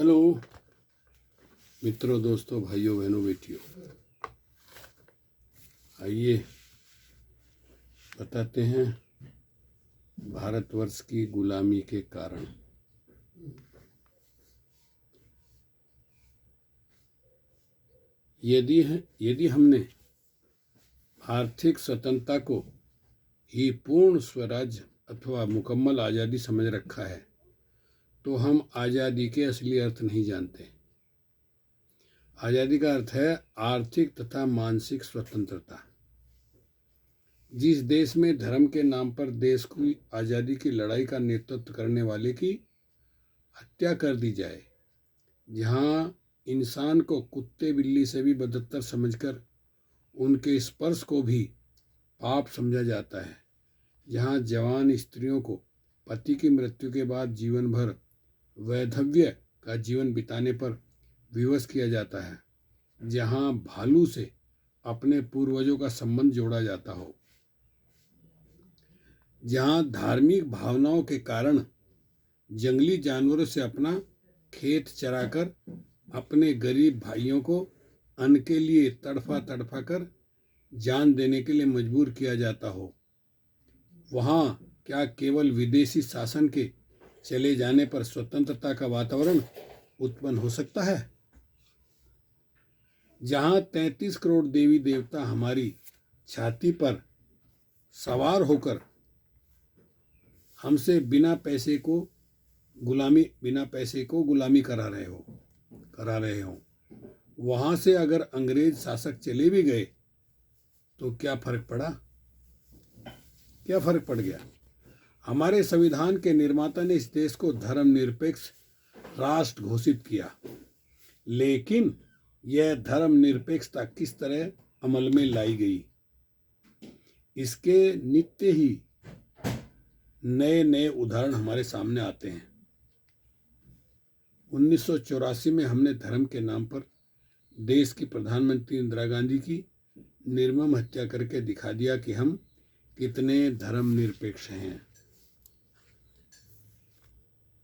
Hello मित्रों, दोस्तों, भाइयों, बहनों, बेटियों, आइए बताते हैं भारतवर्ष की गुलामी के कारण। यदि हमने आर्थिक स्वतंत्रता को ही पूर्ण स्वराज अथवा मुकम्मल आज़ादी समझ रखा है तो हम आज़ादी के असली अर्थ नहीं जानते। आज़ादी का अर्थ है आर्थिक तथा मानसिक स्वतंत्रता। जिस देश में धर्म के नाम पर देश की आज़ादी की लड़ाई का नेतृत्व करने वाले की हत्या कर दी जाए, जहाँ इंसान को कुत्ते बिल्ली से भी बदतर समझकर उनके स्पर्श को भी पाप समझा जाता है, जहाँ जवान स्त्रियों को पति की मृत्यु के बाद जीवन भर वैधव्य का जीवन बिताने पर विवश किया जाता है, जहाँ भालू से अपने पूर्वजों का संबंध जोड़ा जाता हो, जहाँ धार्मिक भावनाओं के कारण जंगली जानवरों से अपना खेत चराकर अपने गरीब भाइयों को अन्न के लिए तड़फा कर जान देने के लिए मजबूर किया जाता हो, वहाँ क्या केवल विदेशी शासन के चले जाने पर स्वतंत्रता का वातावरण उत्पन्न हो सकता है? जहाँ 33 करोड़ देवी देवता हमारी छाती पर सवार होकर हमसे बिना पैसे को गुलामी करा रहे हो, वहाँ से अगर अंग्रेज शासक चले भी गए तो क्या फर्क पड़ गया? हमारे संविधान के निर्माता ने इस देश को धर्मनिरपेक्ष राष्ट्र घोषित किया, लेकिन यह धर्मनिरपेक्षता किस तरह अमल में लाई गई, इसके नित्य ही नए उदाहरण हमारे सामने आते हैं। 1984 में हमने धर्म के नाम पर देश की प्रधानमंत्री इंदिरा गांधी की निर्मम हत्या करके दिखा दिया कि हम कितने धर्मनिरपेक्ष हैं।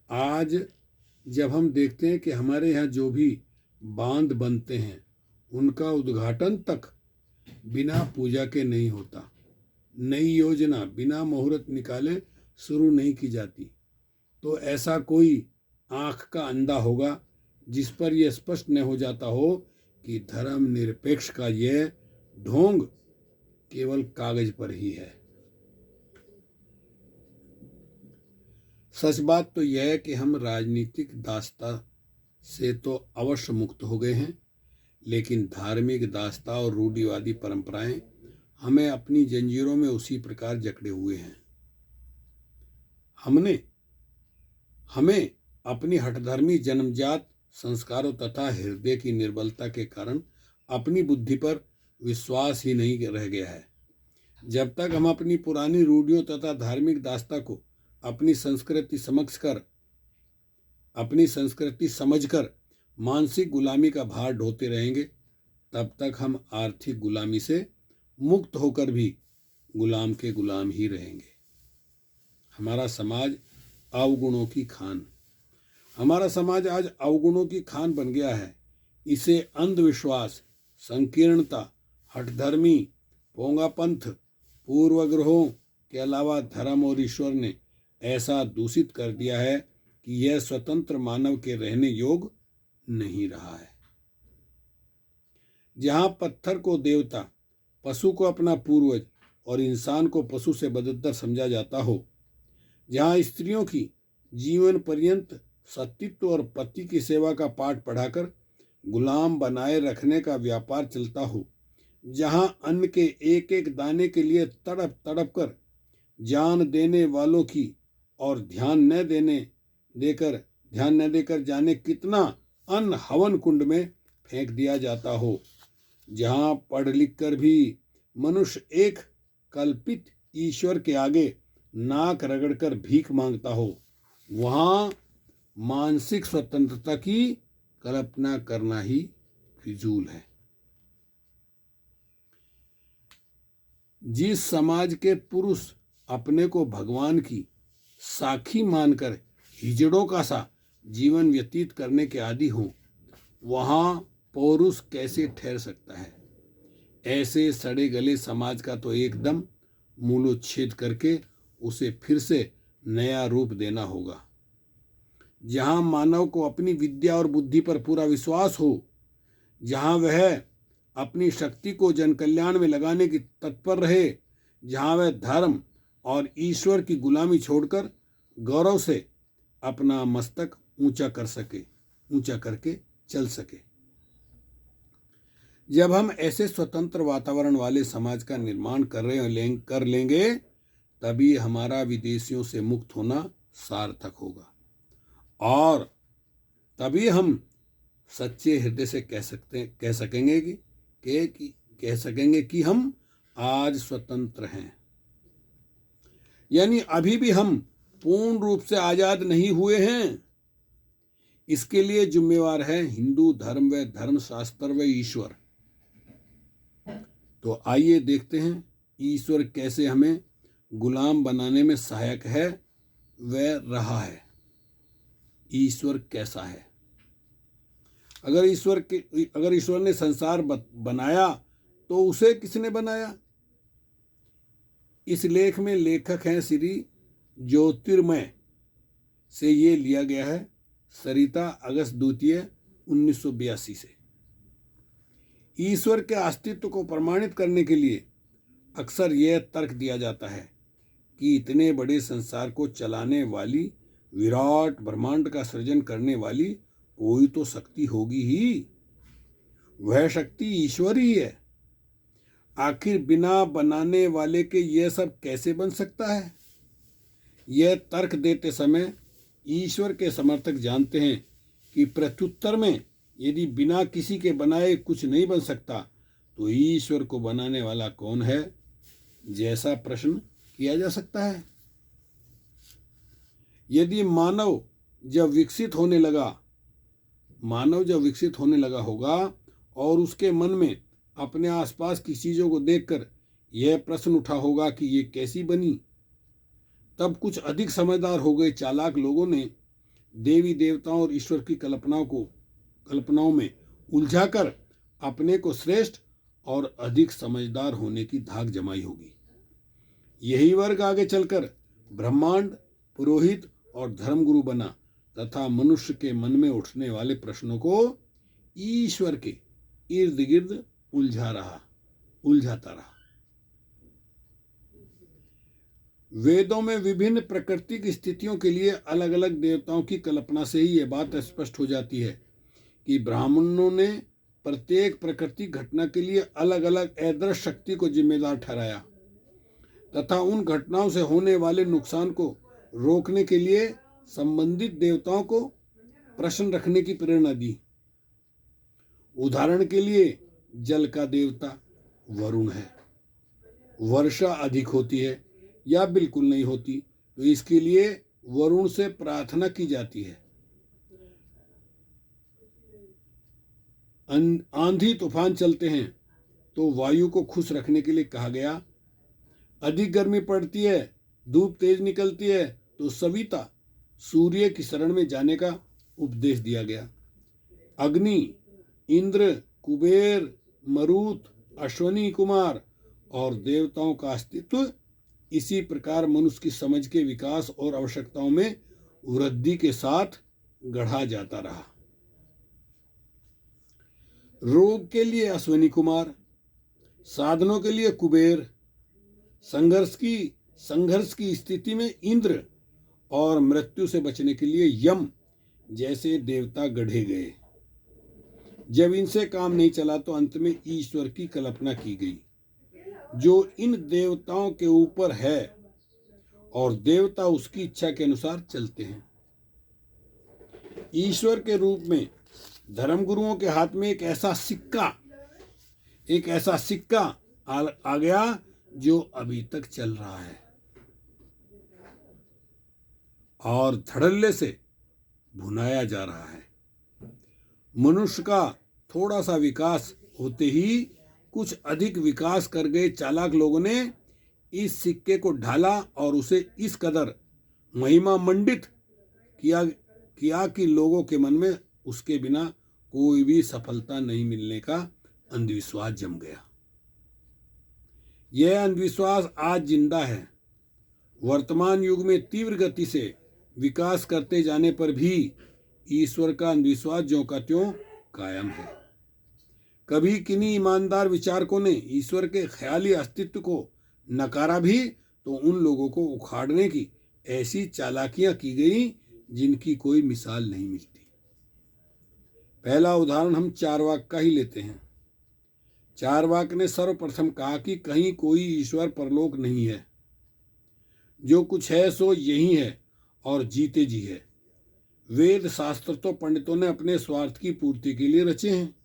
आज जब हम देखते हैं कि हमारे यहाँ जो भी बांध बनते हैं उनका उद्घाटन तक बिना पूजा के नहीं होता, नई योजना बिना मुहूर्त निकाले शुरू नहीं की जाती, तो ऐसा कोई आँख का अंधा होगा जिस पर यह स्पष्ट न हो जाता हो कि धर्मनिरपेक्ष का यह ढोंग केवल कागज पर ही है। सच बात तो यह है कि हम राजनीतिक दास्ता से तो अवश्य मुक्त हो गए हैं, लेकिन धार्मिक दास्ता और रूढ़िवादी परंपराएं हमें अपनी जंजीरों में उसी प्रकार जकड़े हुए हैं। हमें अपनी हठधर्मी जन्मजात संस्कारों तथा हृदय की निर्बलता के कारण अपनी बुद्धि पर विश्वास ही नहीं रह गया है। जब तक हम अपनी पुरानी रूढ़ियों तथा धार्मिक दास्ता को अपनी संस्कृति समझकर मानसिक गुलामी का भार ढोते रहेंगे, तब तक हम आर्थिक गुलामी से मुक्त होकर भी गुलाम के गुलाम ही रहेंगे। हमारा समाज आज अवगुणों की खान बन गया है। इसे अंधविश्वास, संकीर्णता, हठधर्मी, पोंगापंथ, पूर्वग्रहों के अलावा धर्म और ईश्वर ने ऐसा दूषित कर दिया है कि यह स्वतंत्र मानव के रहने योग्य नहीं रहा है। जहाँ पत्थर को देवता, पशु को अपना पूर्वज और इंसान को पशु से बदतर समझा जाता हो, जहाँ स्त्रियों की जीवन पर्यंत सतीत्व और पति की सेवा का पाठ पढ़ाकर गुलाम बनाए रखने का व्यापार चलता हो, जहाँ अन्न के एक एक दाने के लिए तड़प कर जान देने वालों की और ध्यान न देकर जाने कितना अन्न हवन कुंड में फेंक दिया जाता हो, जहाँ पढ़ लिख कर भी मनुष्य एक कल्पित ईश्वर के आगे नाक रगड़कर भीख मांगता हो, वहाँ मानसिक स्वतंत्रता की कल्पना करना ही फिजूल है। जिस समाज के पुरुष अपने को भगवान की साखी मानकर हिजड़ों का सा जीवन व्यतीत करने के आदी हों, वहाँ पौरुष कैसे ठहर सकता है? ऐसे सड़े गले समाज का तो एकदम मूलोच्छेद करके उसे फिर से नया रूप देना होगा। जहाँ मानव को अपनी विद्या और बुद्धि पर पूरा विश्वास हो, जहाँ वह अपनी शक्ति को जन कल्याण में लगाने की तत्पर रहे, जहाँ वह धर्म और ईश्वर की गुलामी छोड़कर गौरव से अपना मस्तक ऊंचा करके चल सके। जब हम ऐसे स्वतंत्र वातावरण वाले समाज का निर्माण कर लेंगे, तभी हमारा विदेशियों से मुक्त होना सार्थक होगा और तभी हम सच्चे हृदय से कह सकेंगे कि हम आज स्वतंत्र हैं। यानी अभी भी हम पूर्ण रूप से आजाद नहीं हुए हैं। इसके लिए जिम्मेवार है हिंदू धर्म व धर्मशास्त्र व ईश्वर। तो आइए देखते हैं ईश्वर कैसे हमें गुलाम बनाने में सहायक है व रहा है। ईश्वर कैसा है? अगर ईश्वर ने संसार बनाया तो उसे किसने बनाया? इस लेख में लेखक हैं श्री ज्योतिर्मय से ये लिया गया है, सरिता अगस्त 1982 से। ईश्वर के अस्तित्व को प्रमाणित करने के लिए अक्सर यह तर्क दिया जाता है कि इतने बड़े संसार को चलाने वाली, विराट ब्रह्मांड का सृजन करने वाली कोई तो शक्ति होगी ही। वह शक्ति ईश्वर ही है। आखिर बिना बनाने वाले के यह सब कैसे बन सकता है? यह तर्क देते समय ईश्वर के समर्थक जानते हैं कि प्रत्युत्तर में यदि बिना किसी के बनाए कुछ नहीं बन सकता तो ईश्वर को बनाने वाला कौन है, जैसा प्रश्न किया जा सकता है। यदि मानव जब विकसित होने लगा होगा और उसके मन में अपने आसपास की चीजों को देखकर यह प्रश्न उठा होगा कि ये कैसी बनी, तब कुछ अधिक समझदार हो गए चालाक लोगों ने देवी देवताओं और ईश्वर की कल्पनाओं में उलझाकर अपने को श्रेष्ठ और अधिक समझदार होने की धाक जमाई होगी। यही वर्ग आगे चलकर ब्रह्मांड, पुरोहित और धर्मगुरु बना तथा मनुष्य के मन में उठने वाले प्रश्नों को ईश्वर के इर्द गिर्द उलझाता रहा। वेदों में विभिन्न प्राकृतिक स्थितियों के लिए अलग अलग देवताओं की कल्पना से ही यह बात स्पष्ट हो जाती है कि ब्राह्मणों ने प्रत्येक प्राकृतिक घटना के लिए अलग अलग अदृश्य शक्ति को जिम्मेदार ठहराया तथा उन घटनाओं से होने वाले नुकसान को रोकने के लिए संबंधित देवताओं को प्रश्न रखने की प्रेरणा दी। उदाहरण के लिए जल का देवता वरुण है। वर्षा अधिक होती है या बिल्कुल नहीं होती तो इसके लिए वरुण से प्रार्थना की जाती है। आंधी तूफान चलते हैं तो वायु को खुश रखने के लिए कहा गया। अधिक गर्मी पड़ती है, धूप तेज निकलती है तो सविता सूर्य की शरण में जाने का उपदेश दिया गया। अग्नि, इंद्र, कुबेर, मरुत, अश्वनी कुमार और देवताओं का अस्तित्व इसी प्रकार मनुष्य की समझ के विकास और आवश्यकताओं में वृद्धि के साथ गढ़ा जाता रहा। रोग के लिए अश्वनी कुमार, साधनों के लिए कुबेर, संघर्ष की स्थिति में इंद्र और मृत्यु से बचने के लिए यम जैसे देवता गढ़े गए। जब इनसे काम नहीं चला तो अंत में ईश्वर की कल्पना की गई जो इन देवताओं के ऊपर है और देवता उसकी इच्छा के अनुसार चलते हैं। ईश्वर के रूप में धर्मगुरुओं के हाथ में एक ऐसा सिक्का आ गया जो अभी तक चल रहा है और धड़ल्ले से भुनाया जा रहा है। मनुष्य का थोड़ा सा विकास होते ही कुछ अधिक विकास कर गए चालाक लोगों ने इस सिक्के को ढाला और उसे इस कदर महिमा मंडित किया कि लोगों के मन में उसके बिना कोई भी सफलता नहीं मिलने का अंधविश्वास जम गया। यह अंधविश्वास आज जिंदा है। वर्तमान युग में तीव्र गति से विकास करते जाने पर भी ईश्वर का अंधविश्वास ज्यों का त्यों कायम है। कभी किन्हीं ईमानदार विचारकों ने ईश्वर के ख्याली अस्तित्व को नकारा भी तो उन लोगों को उखाड़ने की ऐसी चालाकियां की गई जिनकी कोई मिसाल नहीं मिलती। पहला उदाहरण हम चारवाक का ही लेते हैं। चारवाक ने सर्वप्रथम कहा कि कहीं कोई ईश्वर परलोक नहीं है, जो कुछ है सो यही है और जीते जी है। वेद शास्त्र तो पंडितों ने अपने स्वार्थ की पूर्ति के लिए रचे हैं।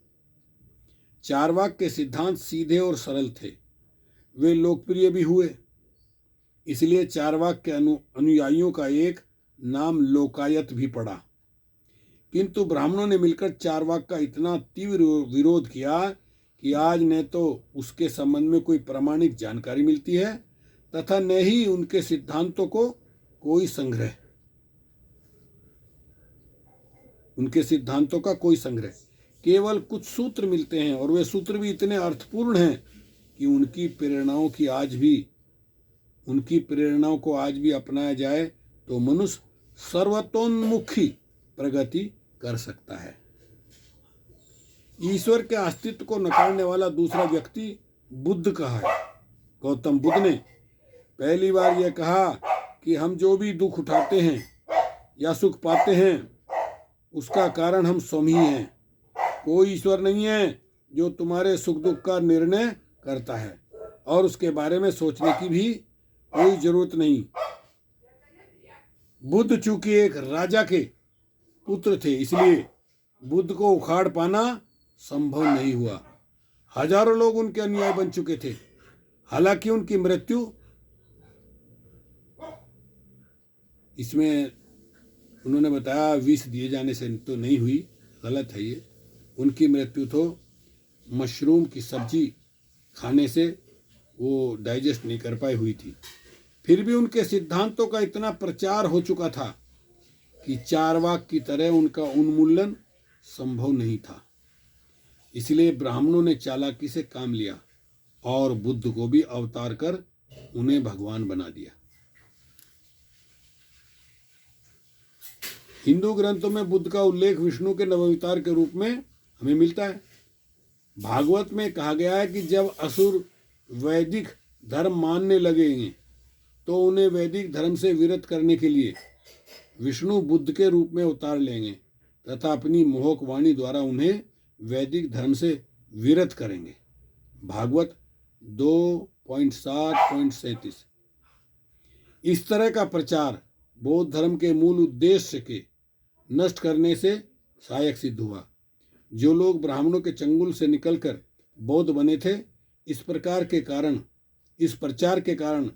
चारवाक के सिद्धांत सीधे और सरल थे, वे लोकप्रिय भी हुए। इसलिए चारवाक के अनुयायियों का एक नाम लोकायत भी पड़ा। किंतु ब्राह्मणों ने मिलकर चारवाक का इतना तीव्र विरोध किया कि आज न तो उसके संबंध में कोई प्रामाणिक जानकारी मिलती है तथा न ही उनके सिद्धांतों को कोई संग्रह, उनके सिद्धांतों का कोई संग्रह, केवल कुछ सूत्र मिलते हैं और वे सूत्र भी इतने अर्थपूर्ण हैं कि उनकी प्रेरणाओं को आज भी अपनाया जाए तो मनुष्य सर्वतोन्मुखी प्रगति कर सकता है। ईश्वर के अस्तित्व को नकारने वाला दूसरा व्यक्ति बुद्ध का है। गौतम बुद्ध ने पहली बार यह कहा कि हम जो भी दुख उठाते हैं या सुख पाते हैं उसका कारण हम स्वयं ही हैं। कोई ईश्वर नहीं है जो तुम्हारे सुख दुख का निर्णय करता है और उसके बारे में सोचने की भी कोई जरूरत नहीं। बुद्ध चूंकि एक राजा के पुत्र थे, इसलिए बुद्ध को उखाड़ पाना संभव नहीं हुआ। हजारों लोग उनके अनुयायी बन चुके थे। हालांकि उनकी मृत्यु, इसमें उन्होंने बताया विष दिए जाने से तो नहीं हुई, गलत है ये। उनकी मृत्यु तो मशरूम की सब्जी खाने से वो डाइजेस्ट नहीं कर पाई हुई थी। फिर भी उनके सिद्धांतों का इतना प्रचार हो चुका था कि चारवाक की तरह उनका उन्मूलन संभव नहीं था। इसलिए ब्राह्मणों ने चालाकी से काम लिया और बुद्ध को भी अवतार कर उन्हें भगवान बना दिया। हिंदू ग्रंथों में बुद्ध का उल्लेख विष्णु के नवावतार के रूप में हमें मिलता है। भागवत में कहा गया है कि जब असुर वैदिक धर्म मानने लगेंगे तो उन्हें वैदिक धर्म से विरत करने के लिए विष्णु बुद्ध के रूप में उतार लेंगे तथा अपनी मोहक वाणी द्वारा उन्हें वैदिक धर्म से विरत करेंगे। भागवत 2.7.37। इस तरह का प्रचार बौद्ध धर्म के मूल उद्देश्य के नष्ट करने से सहायक सिद्ध हुआ। जो लोग ब्राह्मणों के चंगुल से निकलकर बौद्ध बने थे, इस प्रचार के कारण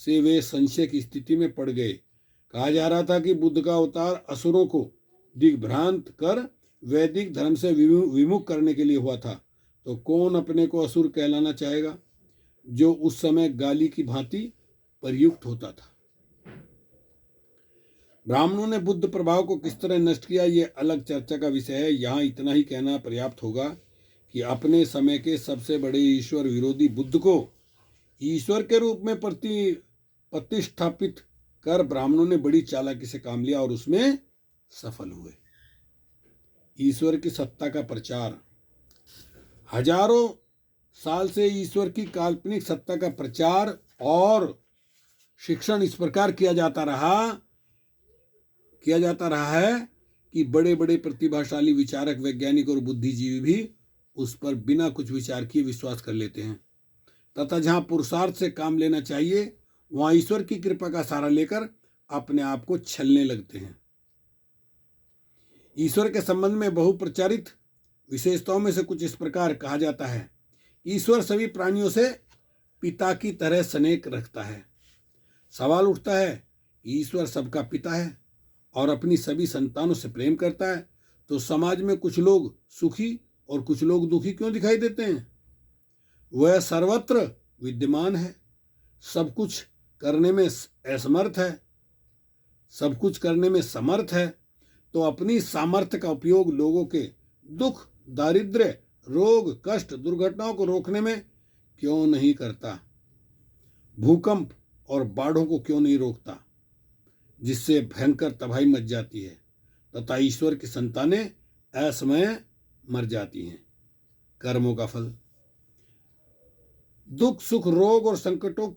से वे संशय की स्थिति में पड़ गए। कहा जा रहा था कि बुद्ध का अवतार असुरों को दिग्भ्रांत कर वैदिक धर्म से विमुख करने के लिए हुआ था, तो कौन अपने को असुर कहलाना चाहेगा, जो उस समय गाली की भांति प्रयुक्त होता था। ब्राह्मणों ने बुद्ध प्रभाव को किस तरह नष्ट किया, ये अलग चर्चा का विषय है। यहाँ इतना ही कहना पर्याप्त होगा कि अपने समय के सबसे बड़े ईश्वर विरोधी बुद्ध को ईश्वर के रूप में प्रतिष्ठापित कर ब्राह्मणों ने बड़ी चालाकी से काम लिया और उसमें सफल हुए। ईश्वर की सत्ता का प्रचार। हजारों साल से ईश्वर की काल्पनिक सत्ता का प्रचार और शिक्षण इस प्रकार किया जाता रहा है कि बड़े बड़े प्रतिभाशाली विचारक, वैज्ञानिक और बुद्धिजीवी भी उस पर बिना कुछ विचार किए विश्वास कर लेते हैं तथा जहां पुरुषार्थ से काम लेना चाहिए वहां ईश्वर की कृपा का सहारा लेकर अपने आप को छलने लगते हैं। ईश्वर के संबंध में बहुप्रचारित विशेषताओं में से कुछ इस प्रकार कहा जाता है। ईश्वर सभी प्राणियों से पिता की तरह स्नेह रखता है। सवाल उठता है, ईश्वर सबका पिता है और अपनी सभी संतानों से प्रेम करता है, तो समाज में कुछ लोग सुखी और कुछ लोग दुखी क्यों दिखाई देते हैं? वह सर्वत्र विद्यमान है, सब कुछ करने में असमर्थ है, सब कुछ करने में समर्थ है, तो अपनी सामर्थ्य का उपयोग लोगों के दुख, दारिद्र्य, रोग, कष्ट, दुर्घटनाओं को रोकने में क्यों नहीं करता? भूकंप और बाढ़ों को क्यों नहीं रोकता, जिससे भयंकर तबाही मच जाती है तथा ईश्वर की संतानें असमय मर जाती हैं? कर्मों का फल। दुख, सुख, रोग और संकटों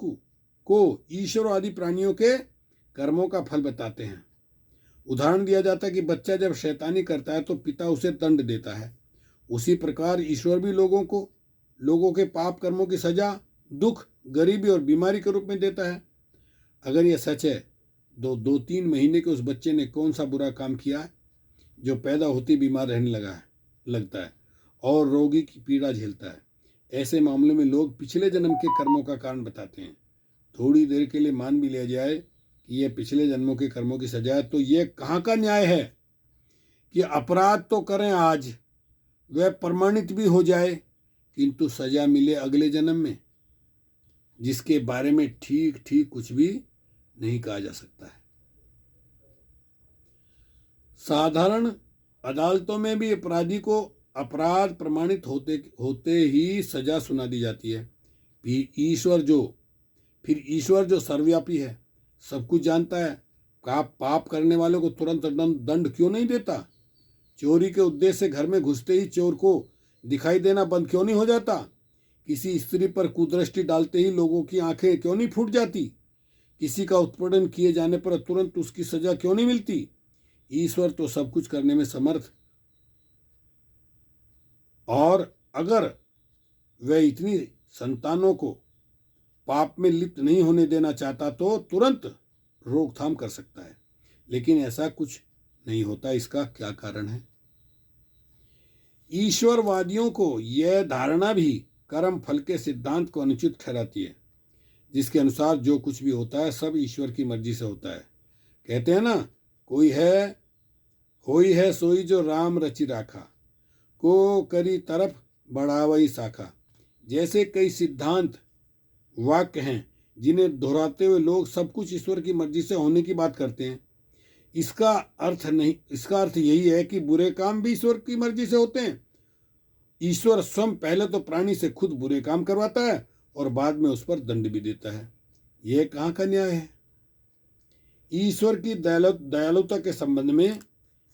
को ईश्वर आदि प्राणियों के कर्मों का फल बताते हैं। उदाहरण दिया जाता है कि बच्चा जब शैतानी करता है तो पिता उसे दंड देता है। उसी प्रकार ईश्वर भी लोगों के पाप कर्मों की सजा दुख, गरीबी और बीमारी के रूप में देता है। अगर यह सच है तो 2-3 महीने के उस बच्चे ने कौन सा बुरा काम किया है जो पैदा होते बीमार रहने लगता है और रोगी की पीड़ा झेलता है? ऐसे मामलों में लोग पिछले जन्म के कर्मों का कारण बताते हैं। थोड़ी देर के लिए मान भी लिया जाए कि यह पिछले जन्मों के कर्मों की सजा है, तो यह कहाँ का न्याय है कि अपराध तो करें आज, वह प्रमाणित भी हो जाए, किंतु सजा मिले अगले जन्म में, जिसके बारे में ठीक ठीक कुछ भी नहीं कहा जा सकता है। साधारण अदालतों में भी अपराधी को अपराध प्रमाणित होते ही सजा सुना दी जाती है। फिर ईश्वर जो सर्वव्यापी है, सब कुछ जानता है, पाप करने वालों को तुरंत दंड क्यों नहीं देता? चोरी के उद्देश्य से घर में घुसते ही चोर को दिखाई देना बंद क्यों नहीं हो जाता? किसी स्त्री पर कुदृष्टि डालते ही लोगों की आंखें क्यों नहीं फूट जाती? किसी का उत्पीड़न किए जाने पर तुरंत उसकी सजा क्यों नहीं मिलती? ईश्वर तो सब कुछ करने में समर्थ, और अगर वह इतनी संतानों को पाप में लिप्त नहीं होने देना चाहता तो तुरंत रोकथाम कर सकता है, लेकिन ऐसा कुछ नहीं होता। इसका क्या कारण है? ईश्वरवादियों को यह धारणा भी कर्म फल के सिद्धांत को अनुचित ठहराती है, जिसके अनुसार जो कुछ भी होता है सब ईश्वर की मर्जी से होता है। कहते हैं ना, होई है सोई जो राम रचि राखा, को करी तरफ बढ़ावई शाखा। जैसे कई सिद्धांत वाक्य हैं जिन्हें दोहराते हुए लोग सब कुछ ईश्वर की मर्जी से होने की बात करते हैं। इसका अर्थ यही है कि बुरे काम भी ईश्वर की मर्जी से होते हैं। ईश्वर स्वयं पहले तो प्राणी से खुद बुरे काम करवाता है और बाद में उस पर दंड भी देता है। यह कहाँ का न्याय है? ईश्वर की दयालुता के संबंध में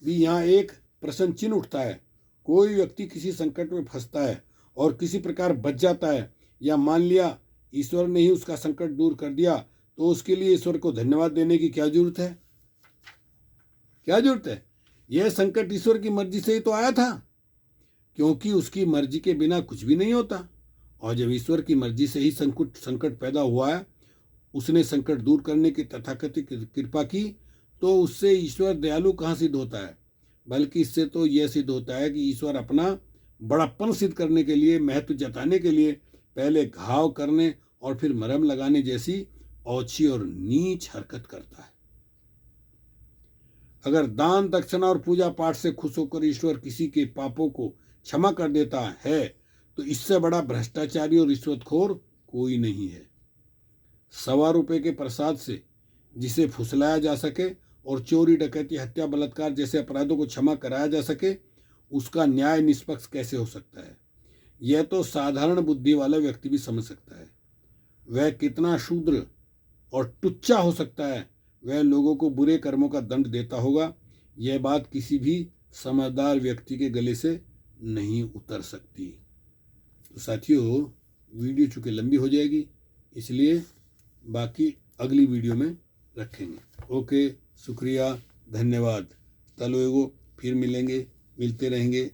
भी यहाँ एक प्रश्न चिन्ह उठता है। कोई व्यक्ति किसी संकट में फंसता है और किसी प्रकार बच जाता है, या मान लिया ईश्वर ने ही उसका संकट दूर कर दिया, तो उसके लिए ईश्वर को धन्यवाद देने की क्या जरूरत है? क्या जरूरत है? यह संकट ईश्वर की मर्जी से ही तो आया था, क्योंकि उसकी मर्जी के बिना कुछ भी नहीं होता। और जब ईश्वर की मर्जी से ही संकट पैदा हुआ है, उसने संकट दूर करने की तथाकथित कृपा की, तो उससे ईश्वर दयालु कहाँ सिद्ध होता है? बल्कि इससे तो यह सिद्ध होता है कि ईश्वर अपना बड़ापन सिद्ध करने के लिए, महत्व जताने के लिए पहले घाव करने और फिर मरहम लगाने जैसी ओछी और नीच हरकत करता है। अगर दान, दक्षिणा और पूजा पाठ से खुश होकर ईश्वर किसी के पापों को क्षमा कर देता है, तो इससे बड़ा भ्रष्टाचारी और रिश्वतखोर कोई नहीं है। 1.25 रुपये के प्रसाद से जिसे फुसलाया जा सके और चोरी, डकैती, हत्या, बलात्कार जैसे अपराधों को क्षमा कराया जा सके, उसका न्याय निष्पक्ष कैसे हो सकता है? यह तो साधारण बुद्धि वाला व्यक्ति भी समझ सकता है। वह कितना शूद्र और टुच्चा हो सकता है, वह लोगों को बुरे कर्मों का दंड देता होगा, यह बात किसी भी समझदार व्यक्ति के गले से नहीं उतर सकती। तो साथियों, वीडियो चूँकि लंबी हो जाएगी, इसलिए बाकी अगली वीडियो में रखेंगे। ओके, शुक्रिया, धन्यवाद। तलो एगो, फिर मिलेंगे, मिलते रहेंगे।